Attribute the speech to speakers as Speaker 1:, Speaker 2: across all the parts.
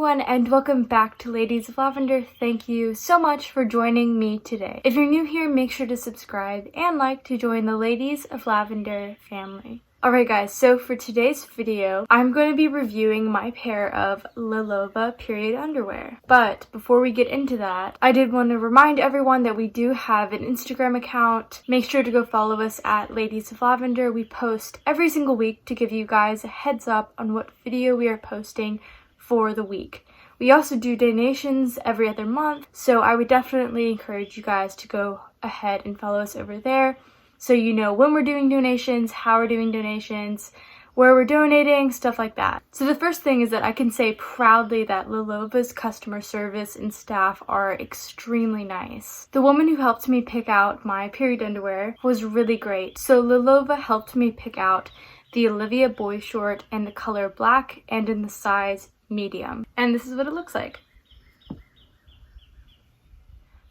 Speaker 1: everyone, and welcome back to Ladies of Lavender. Thank you so much for joining me today. If you're new here, make sure to subscribe and like to join the Ladies of Lavender family. Alright guys, so for today's video, I'm going to be reviewing my pair of Lilova period underwear. But before we get into that, I did want to remind everyone that we do have an Instagram account. Make sure to go follow us at Ladies of Lavender. We post every single week to give you guys a heads up on what video we are posting for the week. We also do donations every other month, so I would definitely encourage you guys to go ahead and follow us over there. So you know when we're doing donations, how we're doing donations, where we're donating, stuff like that. So the first thing is that I can say proudly that Lilova's customer service and staff are extremely nice. The woman who helped me pick out my period underwear was really great. So Lilova helped me pick out the Olivia boy short in the color black and in the size medium. And this is what it looks like.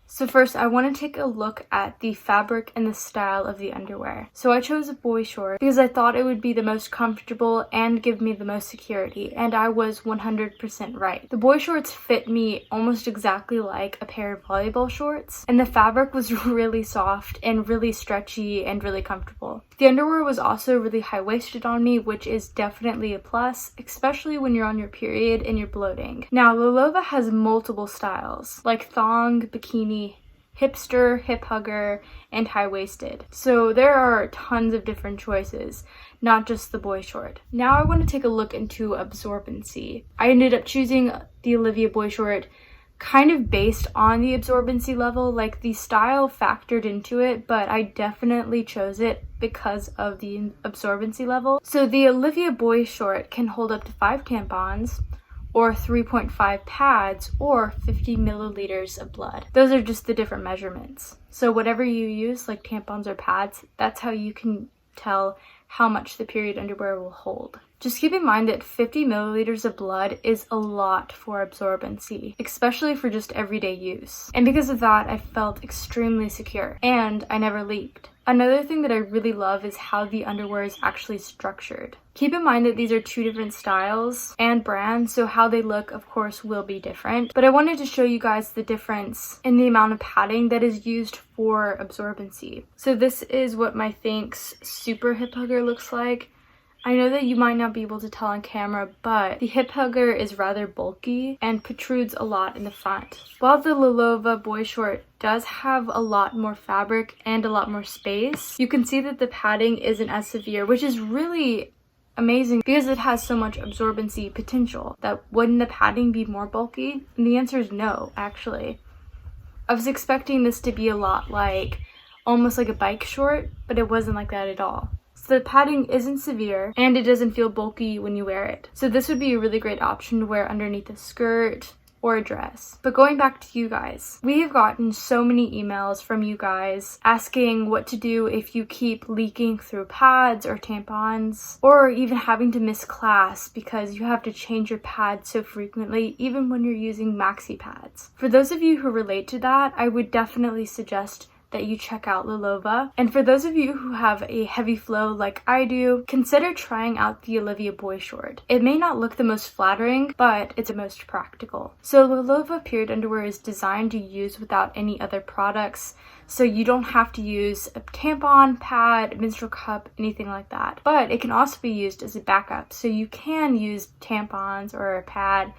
Speaker 1: So first, I want to take a look at the fabric and the style of the underwear. So I chose a boy short because I thought it would be the most comfortable and give me the most security, and I was 100% right. The boy shorts fit me almost exactly like a pair of volleyball shorts, and the fabric was really soft and really stretchy and really comfortable. The underwear was also really high-waisted on me, which is definitely a plus, especially when you're on your period and you're bloating. Now, Lilova has multiple styles, like thong, bikini, hipster, hip hugger, and high-waisted. So there are tons of different choices, not just the boy short. Now I want to take a look into absorbency. I ended up choosing the Olivia boy short kind of based on the absorbency level, like the style factored into it, but I definitely chose it because of the absorbency level. So the Olivia boy short can hold up to 5 tampons, or 3.5 pads, or 50 milliliters of blood. Those are just the different measurements. So whatever you use, like tampons or pads, that's how you can tell how much the period underwear will hold. Just keep in mind that 50 milliliters of blood is a lot for absorbency, especially for just everyday use. And because of that, I felt extremely secure, and I never leaked. Another thing that I really love is how the underwear is actually structured. Keep in mind that these are 2 different styles and brands, so how they look, of course, will be different. But I wanted to show you guys the difference in the amount of padding that is used for absorbency. So this is what my Thanks Super Hip Hugger looks like. I know that you might not be able to tell on camera, but the hip hugger is rather bulky and protrudes a lot in the front. While the Lilova boy short does have a lot more fabric and a lot more space, you can see that the padding isn't as severe, which is really amazing because it has so much absorbency potential. That wouldn't the padding be more bulky? And the answer is no, actually. I was expecting this to be a lot like, almost like a bike short, but it wasn't like that at all. So the padding isn't severe, and it doesn't feel bulky when you wear it. So this would be a really great option to wear underneath a skirt or a dress. But going back to you guys, we have gotten so many emails from you guys asking what to do if you keep leaking through pads or tampons, or even having to miss class because you have to change your pads so frequently, even when you're using maxi pads. For those of you who relate to that, I would definitely suggest that you check out Lilova. And for those of you who have a heavy flow like I do, consider trying out the Olivia boy short. It may not look the most flattering, but it's the most practical. So Lilova period underwear is designed to use without any other products, so you don't have to use a tampon, pad, menstrual cup, anything like that. But it can also be used as a backup, so you can use tampons or a pad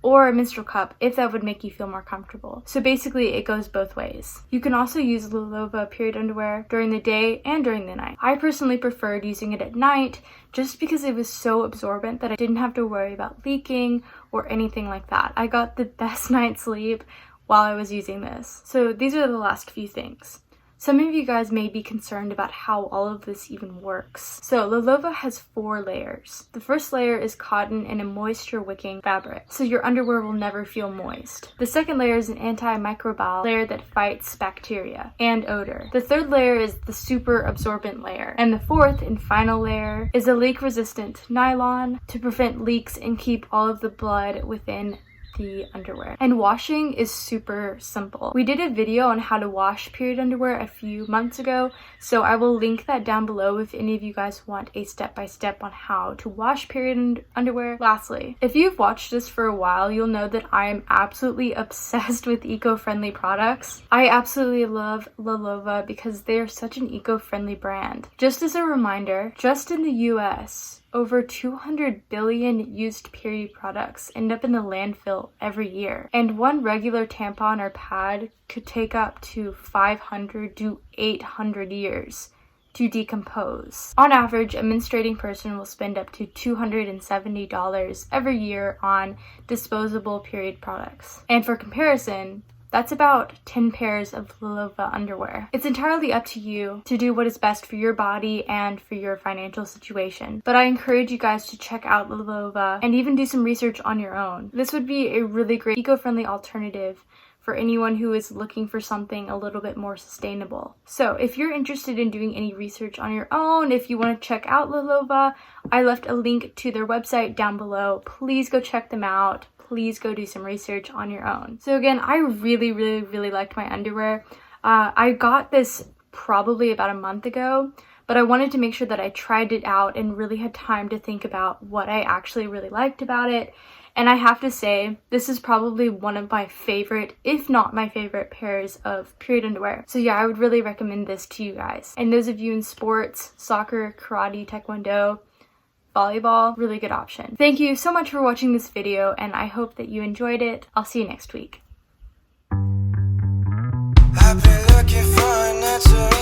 Speaker 1: or a menstrual cup if that would make you feel more comfortable. So basically it goes both ways. You can also use Lilova period underwear during the day and during the night. I personally preferred using it at night just because it was so absorbent that I didn't have to worry about leaking or anything like that. I got the best night's sleep while I was using this. So these are the last few things. Some of you guys may be concerned about how all of this even works. So Lilova has 4 layers. The first layer is cotton and a moisture wicking fabric, so your underwear will never feel moist. The second layer is an antimicrobial layer that fights bacteria and odor. The third layer is the super absorbent layer. And the fourth and final layer is a leak resistant nylon to prevent leaks and keep all of the blood within the underwear. And washing is super simple. We did a video on how to wash period underwear a few months ago, so I will link that down below if any of you guys want a step-by-step on how to wash period underwear. Lastly, if you've watched this for a while, you'll know that I am absolutely obsessed with eco-friendly products. I absolutely love Lilova because they are such an eco-friendly brand. Just as a reminder, just in the US, over 200 billion used period products end up in the landfill every year, and one regular tampon or pad could take up to 500 to 800 years to decompose. On average, a menstruating person will spend up to $270 every year on disposable period products. And for comparison, that's about 10 pairs of Lilova underwear. It's entirely up to you to do what is best for your body and for your financial situation. But I encourage you guys to check out Lilova and even do some research on your own. This would be a really great eco-friendly alternative for anyone who is looking for something a little bit more sustainable. So if you're interested in doing any research on your own, if you want to check out Lilova, I left a link to their website down below. Please go check them out. Please go do some research on your own. So again, I really liked my underwear. I got this probably about a month ago, but I wanted to make sure that I tried it out and really had time to think about what I actually really liked about it. And I have to say, this is probably one of my favorite, if not my favorite, pairs of period underwear. So yeah, I would really recommend this to you guys. And those of you in sports, soccer, karate, taekwondo, volleyball, really good option. Thank you so much for watching this video, and I hope that you enjoyed it. I'll see you next week. I've been looking for an answer.